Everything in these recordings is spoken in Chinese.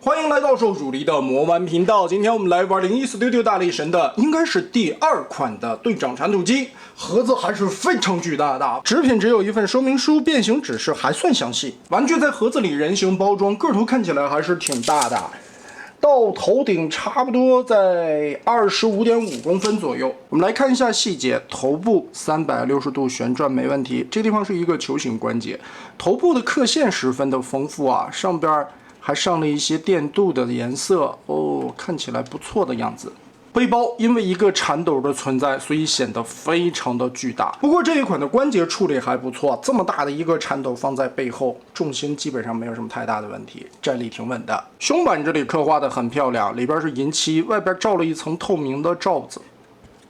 欢迎来到受主力的魔玩频道。今天我们来玩01 Studio 大力神的，应该是第2款的队长铲土机，盒子还是非常巨大的。纸品只有一份说明书，变形指示还算详细。玩具在盒子里人形包装，个头看起来还是挺大的。到头顶差不多在25.5公分左右。我们来看一下细节，头部360度旋转没问题，这地方是一个球形关节，头部的刻线十分的丰富啊，上边还上了一些电镀的颜色哦，看起来不错的样子。背包因为一个铲斗的存在，所以显得非常的巨大。不过这一款的关节处理还不错，这么大的一个铲斗放在背后，重心基本上没有什么太大的问题，站立挺稳的。胸板这里刻画的很漂亮，里边是银漆，外边罩了一层透明的罩子，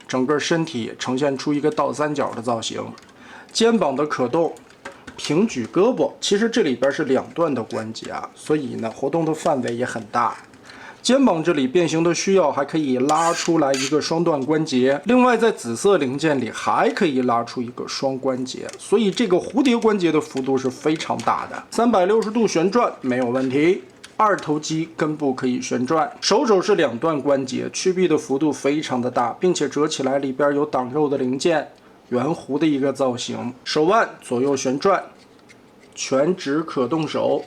整个身体呈现出一个倒三角的造型。肩膀的可动，平举胳膊，其实这里边是2段的关节啊，所以呢活动的范围也很大。肩膀这里变形的需要，还可以拉出来一个双段关节，另外在紫色零件里还可以拉出一个双关节，所以这个蝴蝶关节的幅度是非常大的。360度旋转没有问题。2头肌根部可以旋转，手肘是2段关节，曲臂的幅度非常的大，并且折起来里边有挡肉的零件，圆弧的一个造型。手腕左右旋转，全指可动手。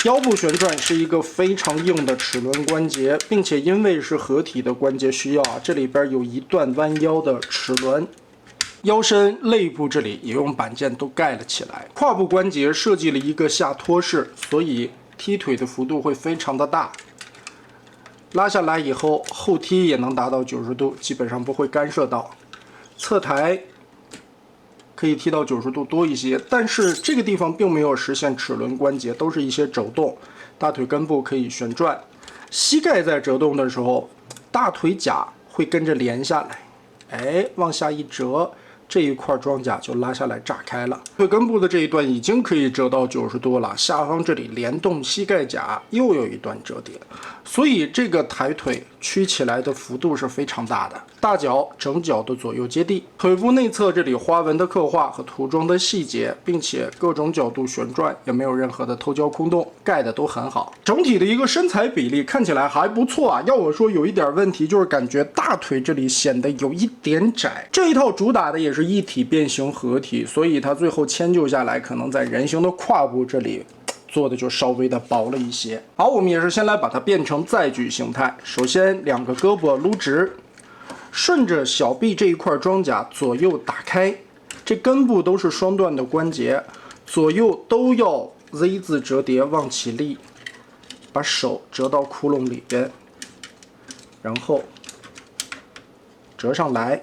腰部旋转是一个非常硬的齿轮关节，并且因为是合体的关节需要啊，这里边有一段弯腰的齿轮。腰身、肋部这里也用板件都盖了起来。胯部关节设计了一个下托式，所以踢腿的幅度会非常的大。拉下来以后，后踢也能达到90度，基本上不会干涉到。侧抬可以踢到90度多一些，但是这个地方并没有实现齿轮关节，都是一些肘动。大腿根部可以旋转，膝盖在折动的时候，大腿甲会跟着连下来，哎，往下一折，这一块装甲就拉下来炸开了。腿根部的这一段已经可以折到90度了，下方这里连动膝盖甲又有一段折叠，所以这个抬腿屈起来的幅度是非常大的。大脚整脚的左右接地，腿部内侧这里花纹的刻画和涂装的细节，并且各种角度旋转，也没有任何的偷胶空洞，盖的都很好。整体的一个身材比例看起来还不错啊。要我说有一点问题，就是感觉大腿这里显得有一点窄。这一套主打的也是一体变形合体，所以它最后迁就下来，可能在人形的胯部这里做的就稍微的薄了一些。好，我们也是先来把它变成载具形态。首先2个胳膊撸直，顺着小臂这一块装甲左右打开，这根部都是双段的关节，左右都要 Z 字折叠往起立，把手折到窟窿里边，然后折上来，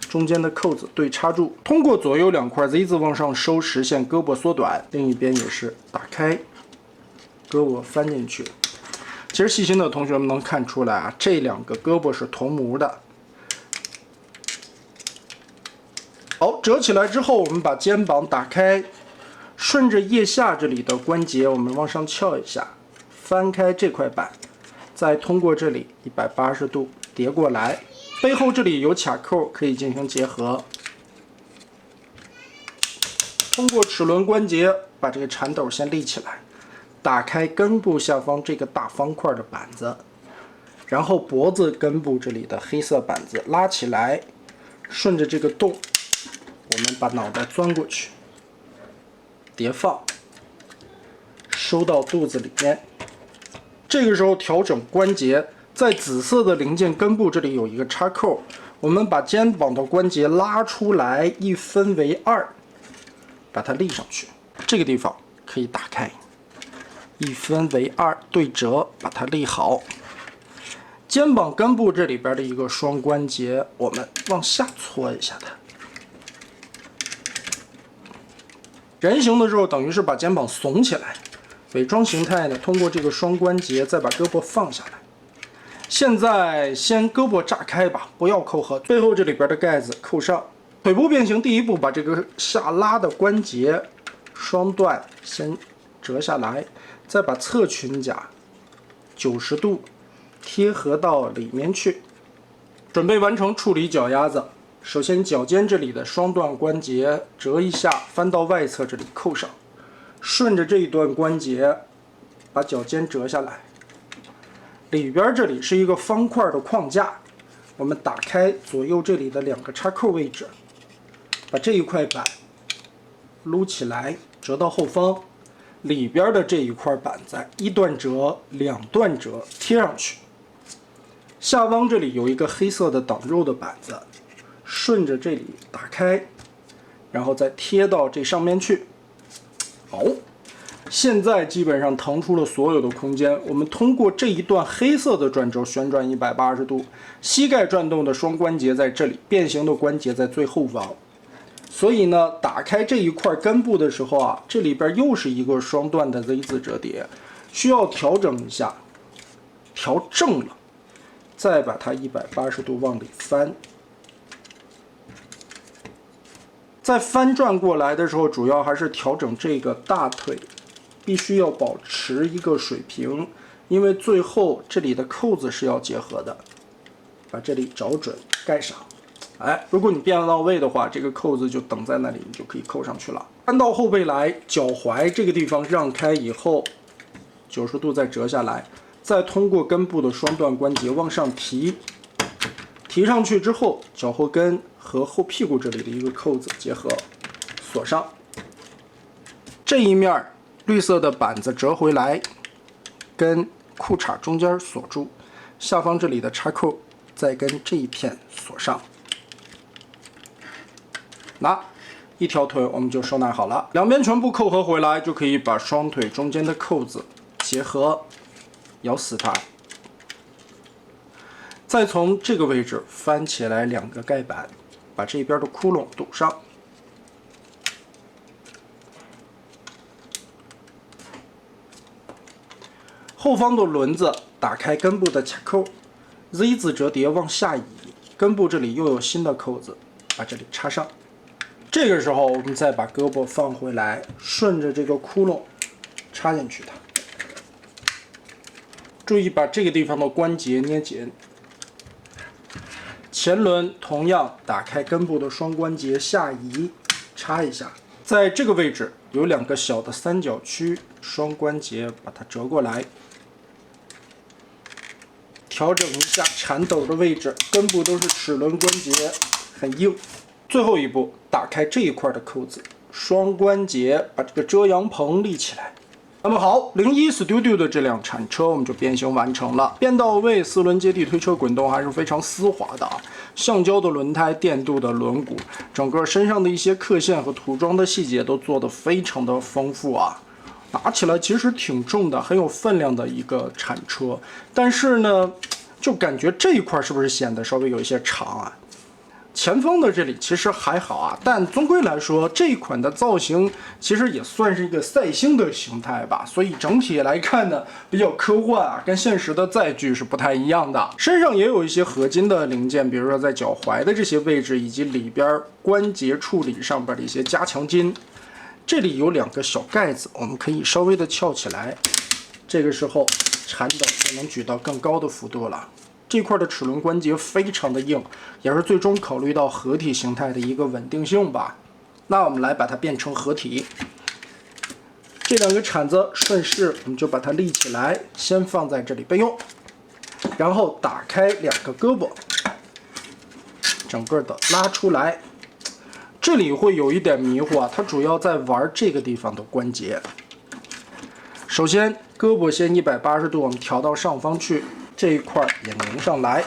中间的扣子对插住，通过左右2块 Z 字往上收，实现胳膊缩短。另一边也是打开，胳膊翻进去。其实细心的同学们能看出来啊，这2个胳膊是同模的。好，折起来之后，我们把肩膀打开，顺着腋下这里的关节，我们往上翘一下，翻开这块板，再通过这里180度叠过来，背后这里有卡扣可以进行结合。通过齿轮关节把这个铲斗先立起来，打开根部下方这个大方块的板子，然后脖子根部这里的黑色板子拉起来，顺着这个洞，我们把脑袋钻过去，叠放，收到肚子里面。这个时候调整关节，在紫色的零件根部这里有一个插扣，我们把肩膀的关节拉出来，1分为2，把它立上去。这个地方可以打开，1分为2对折，把它立好。肩膀根部这里边的一个双关节，我们往下搓一下它。人形的时候等于是把肩膀耸起来，伪装形态呢，通过这个双关节再把胳膊放下来。现在先胳膊炸开吧，不要扣合，背后这里边的盖子扣上。腿部变形第一步，把这个下拉的关节双段先折下来，再把侧裙甲90度贴合到里面去。准备完成处理脚丫子。首先脚尖这里的双段关节折一下，翻到外侧这里扣上，顺着这一段关节把脚尖折下来，里边这里是一个方块的框架，我们打开左右这里的2个插扣位置，把这一块板撸起来，折到后方，里边的这一块板子1段折、2段折贴上去。下方这里有一个黑色的挡肉的板子，顺着这里打开，然后再贴到这上面去。好，现在基本上腾出了所有的空间。我们通过这一段黑色的转轴旋转180度，膝盖转动的双关节在这里，变形的关节在最后方。所以呢，打开这一块根部的时候啊，这里边又是一个双段的 Z 字折叠，需要调整一下，调正了，再把它180度往里翻。在翻转过来的时候，主要还是调整这个大腿，必须要保持一个水平，因为最后这里的扣子是要结合的，把这里找准盖上。哎，如果你变到位的话，这个扣子就等在那里，你就可以扣上去了。翻到后背来，脚踝这个地方让开以后，90度再折下来，再通过根部的双段关节往上提，提上去之后，脚后跟和后屁股这里的一个扣子结合，锁上。这一面绿色的板子折回来，跟裤衩中间锁住，下方这里的插扣再跟这一片锁上。那一条腿我们就收纳好了，两边全部扣合回来，就可以把双腿中间的扣子结合，咬死它。再从这个位置翻起来2个盖板，把这边的窟窿堵上。后方的轮子打开根部的卡扣 ，Z 字折叠往下移，根部这里又有新的扣子，把这里插上。这个时候我们再把胳膊放回来，顺着这个窟窿插进去它。注意把这个地方的关节捏紧。前轮同样打开根部的双关节下移，插一下。在这个位置有2个小的三角区，双关节把它折过来，调整一下铲斗的位置，根部都是齿轮关节，很硬。最后一步，打开这一块的扣子，双关节把这个遮阳棚立起来。那么好，01 Studio 的这辆铲车我们就变形完成了。变到位4轮接地推车滚动还是非常丝滑的啊，橡胶的轮胎，电镀的轮毂，整个身上的一些刻线和涂装的细节都做得非常的丰富啊。拿起来其实挺重的，很有分量的一个铲车，但是呢，就感觉这一块是不是显得稍微有一些长啊？前方的这里其实还好啊，但总归来说，这一款的造型其实也算是一个赛星的形态吧，所以整体来看呢，比较科幻啊，跟现实的载具是不太一样的。身上也有一些合金的零件，比如说在脚踝的这些位置，以及里边关节处理上边的一些加强筋。这里有2个小盖子，我们可以稍微的翘起来，这个时候铲斗就能举到更高的幅度了。这块的齿轮关节非常的硬，也是最终考虑到合体形态的一个稳定性吧。那我们来把它变成合体。这2个铲子顺势我们就把它立起来，先放在这里备用，然后打开2个胳膊，整个的拉出来。这里会有一点迷糊啊，它主要在玩这个地方的关节。首先胳膊先180度我们调到上方去，这一块也拧上来，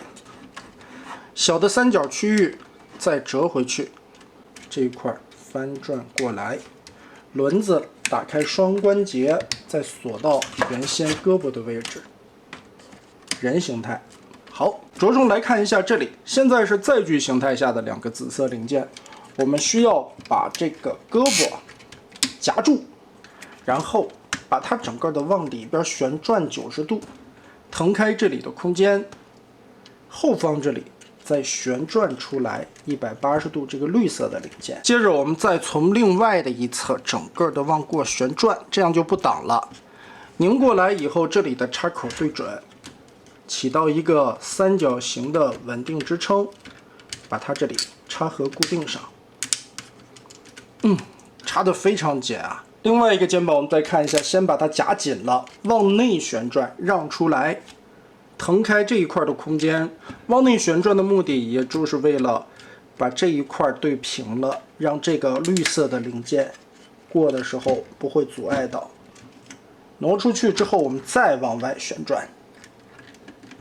小的三角区域再折回去，这一块翻转过来，轮子打开双关节，再锁到原先胳膊的位置，人形态。好，着重来看一下这里，现在是载具形态下的2个紫色零件，我们需要把这个胳膊夹住，然后把它整个的往里边旋转90度，腾开这里的空间，后方这里再旋转出来180度这个绿色的零件。接着我们再从另外的一侧整个的往过旋转，这样就不挡了。拧过来以后，这里的插口对准，起到一个三角形的稳定支撑，把它这里插合固定上。插得非常紧啊。另外一个肩膀我们再看一下，先把它夹紧了，往内旋转，让出来，腾开这一块的空间，往内旋转的目的也就是为了把这一块对平了，让这个绿色的零件过的时候不会阻碍到。挪出去之后，我们再往外旋转，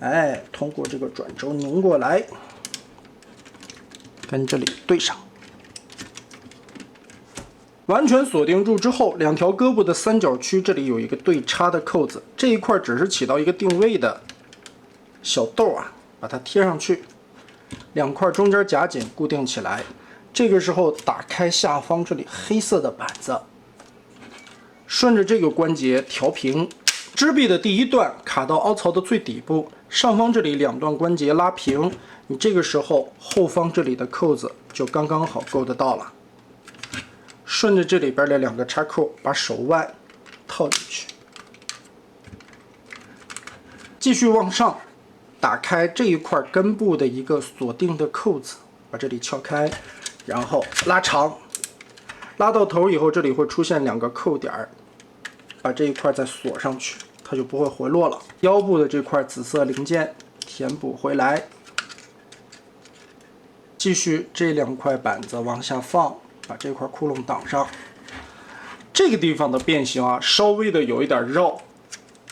哎，通过这个转轴拧过来，跟这里对上。完全锁定住之后，两条胳膊的三角区这里有一个对插的扣子，这一块只是起到一个定位的小豆啊，把它贴上去，两块中间夹紧固定起来。这个时候打开下方这里黑色的板子，顺着这个关节调平，支臂的第一段卡到凹槽的最底部，上方这里两段关节拉平，你这个时候后方这里的扣子就刚刚好够得到了。顺着这里边的两个插扣，把手腕套进去，继续往上打开这一块根部的一个锁定的扣子，把这里撬开，然后拉长，拉到头以后，这里会出现两个扣点，把这一块再锁上去，它就不会回落了。腰部的这块紫色零件填补回来，继续这两块板子往下放。把这块窟窿挡上，这个地方的变形啊，稍微的有一点绕，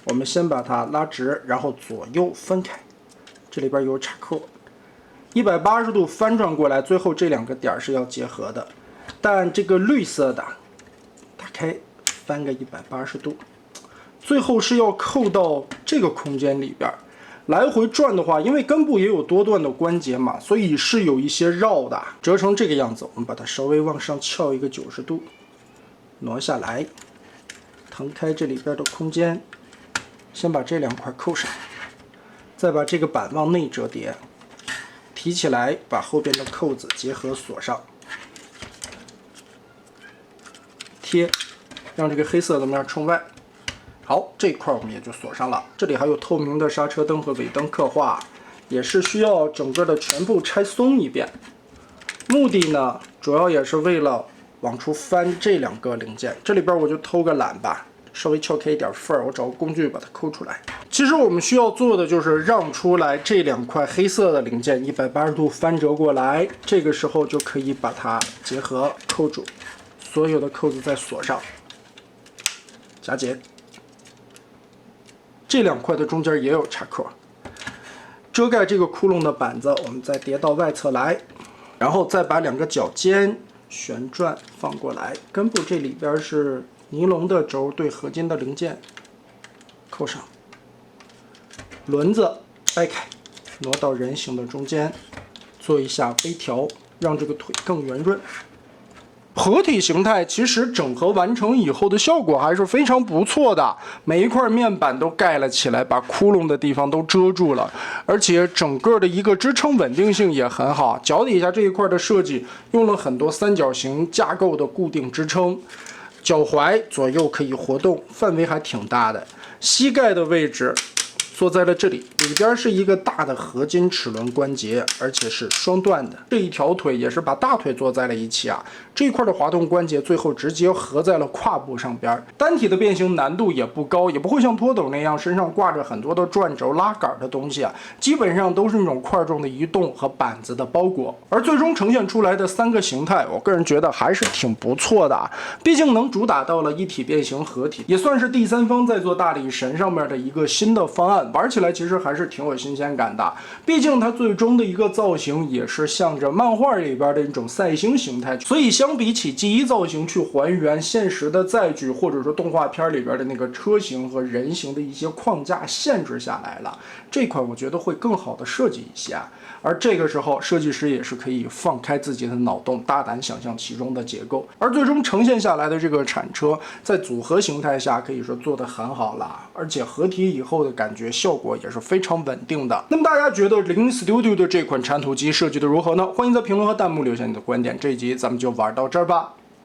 我们先把它拉直，然后左右分开，这里边有插扣，180度翻转过来，最后这两个点是要结合的，但这个绿色的打开翻个180度，最后是要扣到这个空间里边。来回转的话，因为根部也有多段的关节嘛，所以是有一些绕的。折成这个样子，我们把它稍微往上翘一个90度，挪下来，腾开这里边的空间，先把这两块扣上，再把这个板往内折叠，提起来，把后边的扣子结合锁上，贴，让这个黑色的面冲外。好，这块我们也就锁上了。这里还有透明的刹车灯和尾灯刻画，也是需要整个的全部拆松一遍。目的呢，主要也是为了往出翻这两个零件。这里边我就偷个懒吧，稍微撬开一点缝儿，我找个工具把它抠出来。其实我们需要做的就是让出来这两块黑色的零件180度翻折过来，这个时候就可以把它结合扣住，所有的扣子再锁上，夹紧。这两块的中间也有插扣，遮盖这个窟窿的板子，我们再叠到外侧来，然后再把两个脚尖旋转放过来，根部这里边是尼龙的轴对合金的零件扣上，轮子掰开，挪到人形的中间，做一下微调，让这个腿更圆润。合体形态其实整合完成以后的效果还是非常不错的，每一块面板都盖了起来，把窟窿的地方都遮住了，而且整个的一个支撑稳定性也很好。脚底下这一块的设计用了很多三角形架构的固定支撑，脚踝左右可以活动，范围还挺大的。膝盖的位置坐在了这里，里边是一个大的合金齿轮关节，而且是双段的。这一条腿也是把大腿坐在了一起啊，这一块的滑动关节最后直接合在了胯部上边。单体的变形难度也不高，也不会像拖斗那样身上挂着很多的转轴拉杆的东西啊，基本上都是那种块状的移动和板子的包裹。而最终呈现出来的3个形态，我个人觉得还是挺不错的啊，毕竟能主打到了一体变形合体，也算是第三方在做大力神上面的一个新的方案。玩起来其实还是挺有新鲜感的，毕竟它最终的一个造型也是向着漫画里边的一种赛星形态，所以相比起记忆造型去还原现实的载具，或者说动画片里边的那个车型和人形的一些框架限制下来了，这款我觉得会更好的设计一些。而这个时候设计师也是可以放开自己的脑洞，大胆想象其中的结构，而最终呈现下来的这个铲车在组合形态下可以说做得很好了，而且合体以后的感觉效果也是非常稳定的。那么大家觉得零 Studio 的这款铲土机设计的如何呢？欢迎在评论和弹幕留下你的观点。这一集咱们就玩到这儿吧。